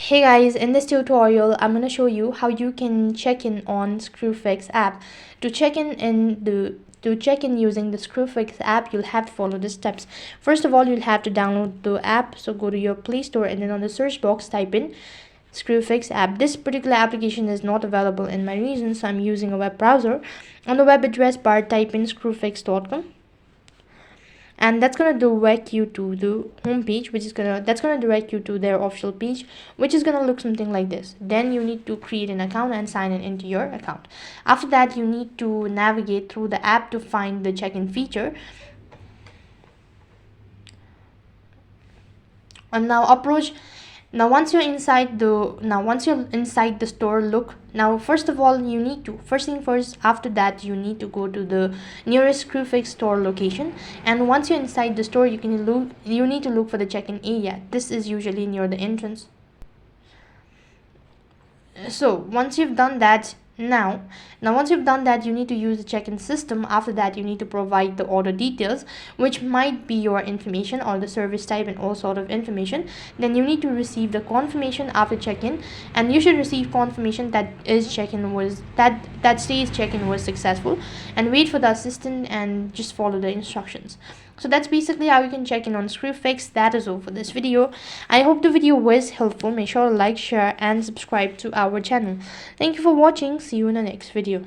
Hey guys, in this tutorial I'm going to show you how you can check in on Screwfix app. To check in using the Screwfix app, you'll have to follow the steps. First of all, you'll have to download the app. So go to your Play Store and then on the search box type in Screwfix app. This particular application is not available in my region, so I'm using a web browser. On the web address bar type in screwfix.com. And that's gonna direct you to the home page, that's gonna direct you to their official page, which is gonna look something like this. Then you need to create an account and sign in into your account. After that, you need to navigate through the app to find the check-in feature. And once you're inside the store, look. Now first of all, first thing first, after that you need to go to the nearest Screwfix store location, and once you're inside the store, you need to look for the check-in area. This is usually near the entrance. So once you've done that, you need to use the check-in system. After that, you need to provide the order details, which might be your information or the service type and all sort of information. Then you need to receive the confirmation after check-in, and you should receive confirmation that says check-in was successful, and wait for the assistant and just follow the instructions. So that's basically how you can check in on Screwfix. That is all for this video. I hope the video was helpful. Make sure to like, share and subscribe to our channel. Thank you for watching. See you in the next video.